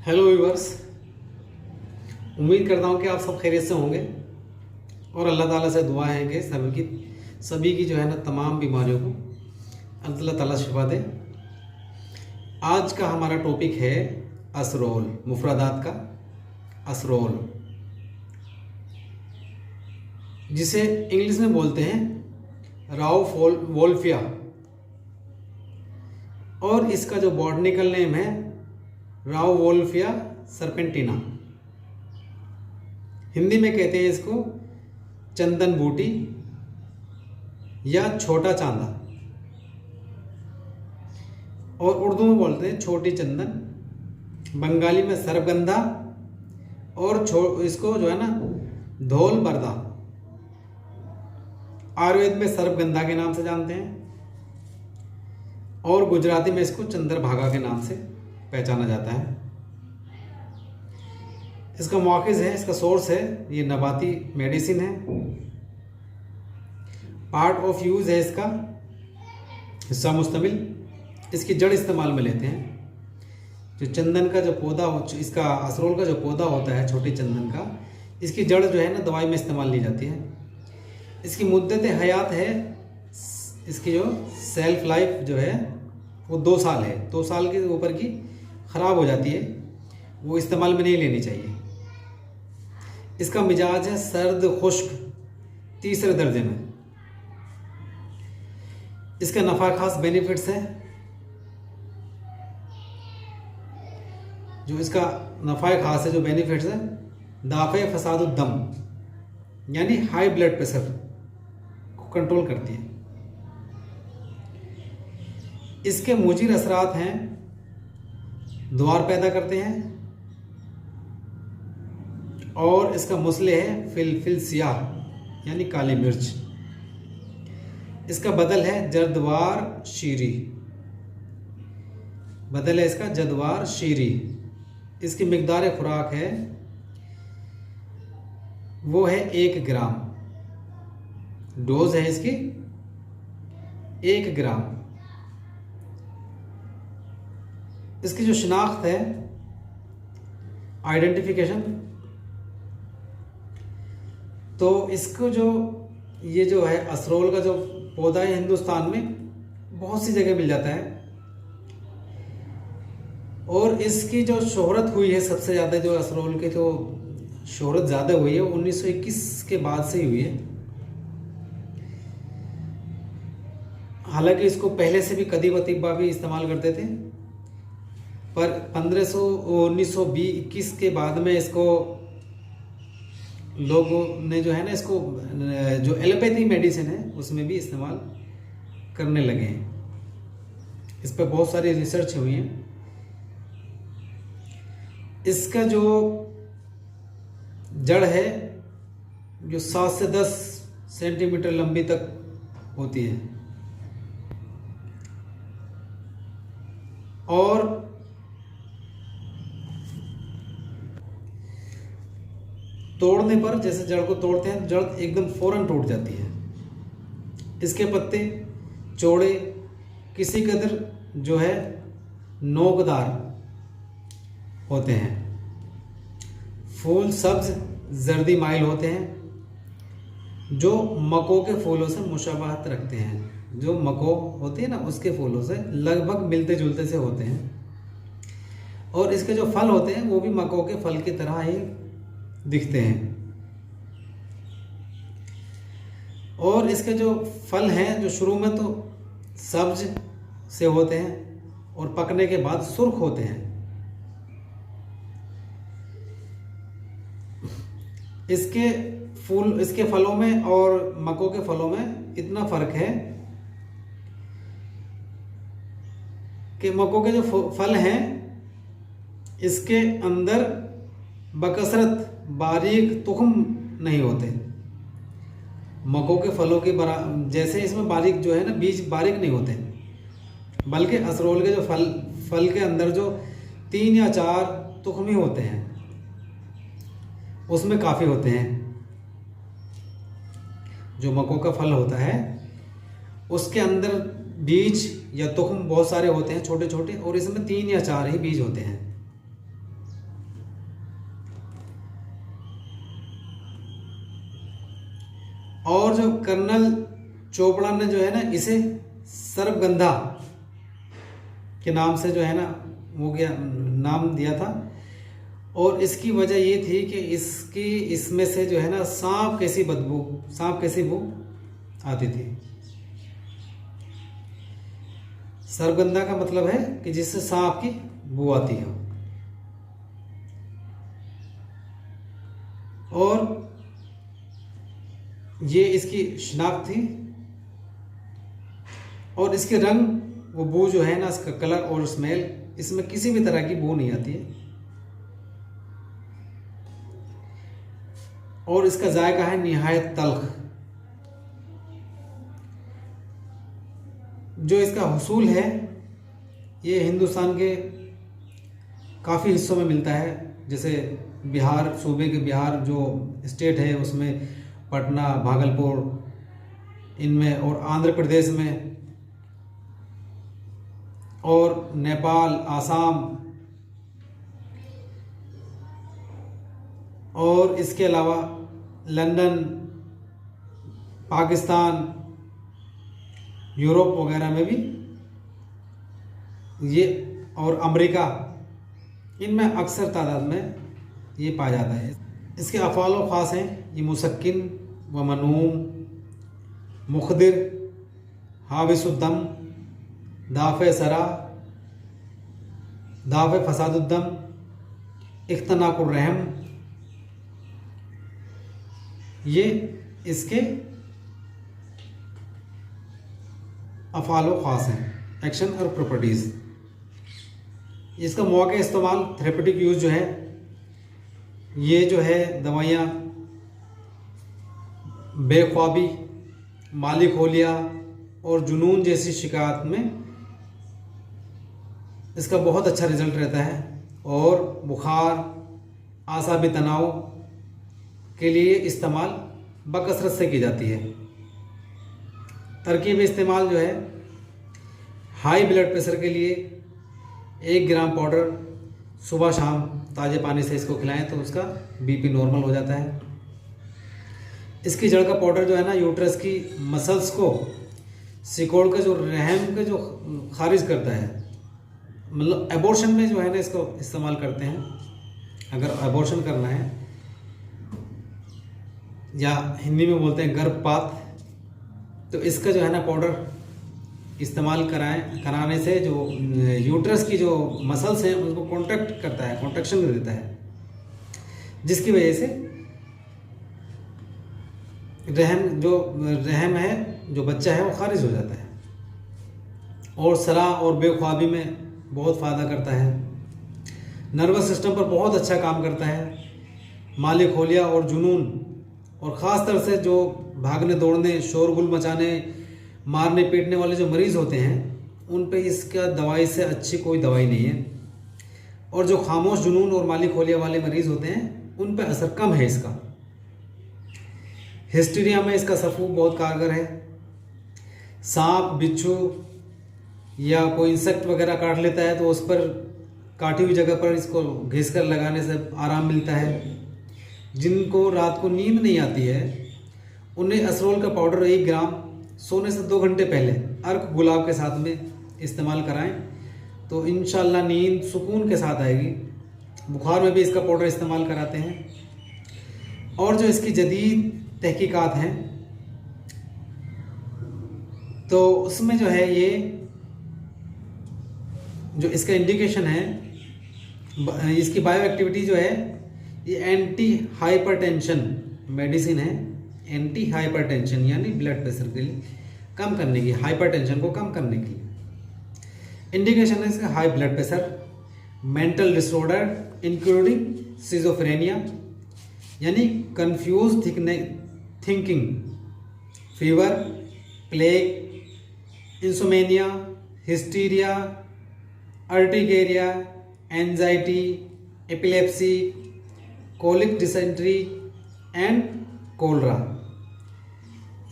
Hello viewers, उम्मीद करता हूँ कि आप सब खैरियत से होंगे और अल्लाह ताला से दुआ है कि सभी की जो है ना तमाम बीमारियों को अल्लाह ताला शिफा दे। आज का हमारा टॉपिक है असरोल, मुफरदात का असरोल, जिसे इंग्लिश में बोलते हैं राउवोल्फिया, और इसका जो बॉटनिकल नेम है राउवोल्फिया सर्पेंटिना। हिंदी में कहते हैं इसको चंदन बूटी या छोटा चांदा, और उर्दू में बोलते हैं छोटी चंदन, बंगाली में सरगंधा, और इसको जो है ना धोल बरदा, आयुर्वेद में सर्पगंधा के नाम से जानते हैं, और गुजराती में इसको चंद्रभागा के नाम से पहचाना जाता है। इसका मौखिज़ है, इसका सोर्स है, ये नबाती मेडिसिन है। पार्ट ऑफ यूज़ है इसका हिस्सा मुश्तमिल, इसकी जड़ इस्तेमाल में लेते हैं। जो चंदन का जो पौधा हो, इसका असरोल का जो पौधा होता है छोटी चंदन का, इसकी जड़ जो है ना दवाई में इस्तेमाल ली जाती है। इसकी मुद्दत हयात है, इसकी जो सेल्फ लाइफ जो है वो 2 साल है। 2 साल के ऊपर की ख़राब हो जाती है, वो इस्तेमाल में नहीं लेनी चाहिए। इसका मिजाज है सर्द खुश्क 3रे दर्जे में। इसका नफ़ा खास बेनिफिट्स है। जो इसका नफ़ा खास है, जो बेनिफिट्स है, दाफ़े फसादुद्दम यानी हाई ब्लड प्रेशर को कंट्रोल करती है। इसके मुजीर असरात हैं, द्वार पैदा करते हैं, और इसका मुसले है फिल सियाह यानी काली मिर्च। इसका बदल है जदवार शीरी, बदल है इसका जदवार शीरी। इसकी मिकदार खुराक है वो है 1 ग्राम, डोज है इसकी 1 ग्राम। इसकी जो शिनाख्त है, आइडेंटिफिकेशन, तो इसको जो ये जो है असरोल का जो पौधा है हिंदुस्तान में बहुत सी जगह मिल जाता है, और इसकी जो शोहरत हुई है सबसे ज़्यादा, जो असरोल की जो शोहरत ज़्यादा हुई है 1921 के बाद से ही हुई है। हालांकि इसको पहले से भी कदीम अतीबा भी इस्तेमाल करते थे, पर 1921 के बाद में इसको लोगों ने जो है ना इसको जो एलोपैथी मेडिसिन है उसमें भी इस्तेमाल करने लगे हैं। इस पर बहुत सारी रिसर्च हुई है। इसका जो जड़ है जो 7 से 10 सेंटीमीटर लंबी तक होती है, और तोड़ने पर, जैसे जड़ को तोड़ते हैं, जड़ एकदम फौरन टूट जाती है। इसके पत्ते चौड़े, किसी कदर जो है नोकदार होते हैं। फूल सब्ज जर्दी माइल होते हैं, जो मको के फूलों से मुशाबहत रखते हैं। जो मको होती है ना उसके फूलों से लगभग मिलते जुलते से होते हैं, और इसके जो फल होते हैं वो भी मको के फल की तरह ही दिखते हैं। और इसके जो फल हैं, जो शुरू में तो सब्ज से होते हैं और पकने के बाद सुर्ख होते हैं। इसके फलों में और मको के फलों में इतना फर्क है कि मको के जो फल हैं इसके अंदर बकसरत बारीक तुख्म नहीं होते। मको के फलों के जैसे इसमें बारीक जो है ना बीज बारीक नहीं होते, बल्कि असरोल के जो फल के अंदर जो 3 या 4 तुख्मी होते हैं उसमें काफ़ी होते हैं। जो मको का फल होता है उसके अंदर बीज या तुख्म बहुत सारे होते हैं छोटे छोटे, और इसमें 3 या 4 ही बीज होते हैं। और जो कर्नल चोपड़ा ने जो है ना इसे सर्पगंधा के नाम से जो है ना वो क्या नाम दिया था। और इसकी वजह ये थी कि इसमें से जो है ना सांप कैसी बू आती थी। सर्पगंधा का मतलब है कि जिससे सांप की बू आती है। और ये इसकी शिनाख्त थी। और इसके रंग, वो बू जो है ना, इसका कलर और स्मेल, इसमें किसी भी तरह की बू नहीं आती है। और इसका जायका है निहायत तल्ख। जो इसका हुसूल है ये हिंदुस्तान के काफ़ी हिस्सों में मिलता है। जैसे बिहार, सूबे के बिहार जो स्टेट है उसमें पटना, भागलपुर इनमें, और आंध्र प्रदेश में, और नेपाल, आसाम, और इसके अलावा लंदन, पाकिस्तान, यूरोप वगैरह में भी ये, और अमेरिका, इनमें अक्सर तादाद में ये पाया जाता है। इसके अफ़ाल व ख़ास हैं ये मुसक्किन व मनूम, मुखदिर, हाबिसुद्दम, दाफ़े सरा, दाफ़े फसादुद्दम, इख्तनाकुर्रहम, ये इसके अफ़ाल व ख़ास हैं, एक्शन और प्रॉपर्टीज़। इसका मौके इस्तेमाल, थेरेपेटिक यूज़ जो है, ये जो है दवाइयाँ बेख्वाबी, माली खोलिया और जुनून जैसी शिकायत में इसका बहुत अच्छा रिज़ल्ट रहता है। और बुखार, आसाबी तनाव के लिए इस्तेमाल बकसरत से की जाती है। तरकीब इस्तेमाल जो है, हाई ब्लड प्रेशर के लिए 1 ग्राम पाउडर सुबह शाम ताज़े पानी से इसको खिलाएं तो उसका बीपी नॉर्मल हो जाता है। इसकी जड़ का पाउडर जो है ना यूट्रस की मसल्स को सिकोड़ के जो रहम के जो खारिज करता है, मतलब एबॉर्शन में जो है ना इसको इस्तेमाल करते हैं। अगर एबॉर्शन करना है, या हिंदी में बोलते हैं गर्भपात, तो इसका जो है ना पाउडर इस्तेमाल कराने से जो यूट्रस की जो मसल्स हैं उसको कॉन्ट्रैक्ट करता है, कॉन्ट्रैक्शन देता है, जिसकी वजह से रहम है, जो बच्चा है वो खारिज हो जाता है। और सरा और बेख्वाबी में बहुत फ़ायदा करता है। नर्वस सिस्टम पर बहुत अच्छा काम करता है। माली खोलिया और जुनून, और ख़ास तौर से जो भागने दौड़ने, शोरगुल मचाने, मारने पीटने वाले जो मरीज़ होते हैं उन पे इसका दवाई से अच्छी कोई दवाई नहीं है। और जो खामोश जुनून और माली खोलिया वाले मरीज़ होते हैं उन पे असर कम है इसका। हिस्टीरिया में इसका सफूक बहुत कारगर है। सांप, बिच्छू या कोई इंसेक्ट वगैरह काट लेता है तो उस पर काटी हुई जगह पर इसको घिस कर लगाने से आराम मिलता है। जिनको रात को नींद नहीं आती है उन्हें असरोल का पाउडर 1 ग्राम सोने से 2 घंटे पहले अर्क गुलाब के साथ में इस्तेमाल कराएं तो इंशाल्लाह नींद सुकून के साथ आएगी। बुखार में भी इसका पाउडर इस्तेमाल कराते हैं। और जो इसकी जदीद तहकीकात हैं तो उसमें जो है ये जो इसका इंडिकेशन है, इसकी बायो एक्टिविटी जो है, ये एंटी हाइपरटेंशन मेडिसिन है। एंटी हाइपरटेंशन यानी ब्लड प्रेशर के लिए कम करने की, हाइपरटेंशन को कम करने की। इंडिकेशन है इसका high blood pressure, mental disorder including schizophrenia यानी confused thinking, fever, plague, insomnia, hysteria, urticaria, anxiety, epilepsy, colic dysentery and cholera.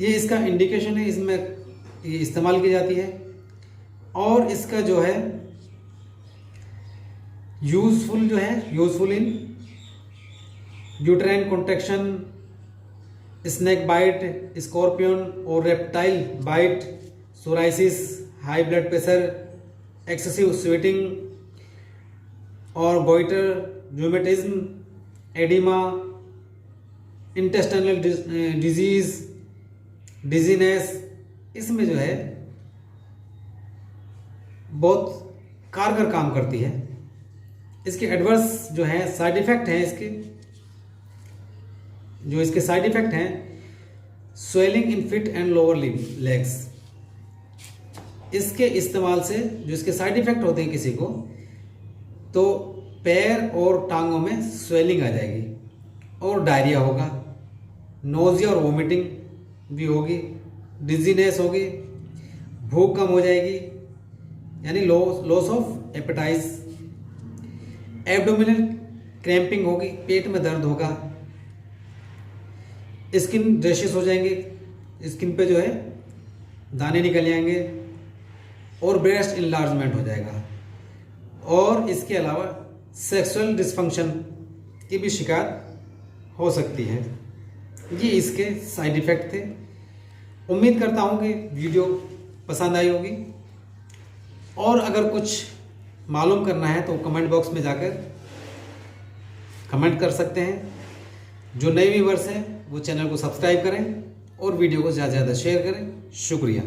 ये इसका इंडिकेशन है, इसमें ये इस्तेमाल की जाती है। और इसका जो है useful in uterine contraction, snake bite, scorpion और reptile bite, psoriasis, high blood pressure, excessive sweating और goiter, rheumatism, edema, intestinal disease, dizziness, इसमें जो है बहुत कारगर काम करती है। इसके एडवर्स जो है साइड इफ़ेक्ट हैं, इसके साइड इफ़ेक्ट हैं, swelling in fit and lower legs. इसके इस्तेमाल से जो इसके साइड इफ़ेक्ट होते हैं किसी को, तो पैर और टांगों में स्वेलिंग आ जाएगी और डायरिया होगा, नोजिया और वोमिटिंग भी होगी, डिजीनेस होगी, भूख कम हो जाएगी यानी लॉस ऑफ एपेटाइज, एब्डोमिनल क्रैम्पिंग होगी, पेट में दर्द होगा, स्किन रैशेस हो जाएंगे, स्किन पे जो है दाने निकल जाएंगे और ब्रेस्ट इनलार्जमेंट हो जाएगा। और इसके अलावा सेक्सुअल डिसफंक्शन की भी शिकायत हो सकती है। ये इसके साइड इफ़ेक्ट थे। उम्मीद करता हूँ कि वीडियो पसंद आई होगी, और अगर कुछ मालूम करना है तो कमेंट बॉक्स में जाकर कमेंट कर सकते हैं। जो नए व्यूअर्स हैं वो चैनल को सब्सक्राइब करें और वीडियो को ज़्यादा से ज़्यादा शेयर करें। शुक्रिया।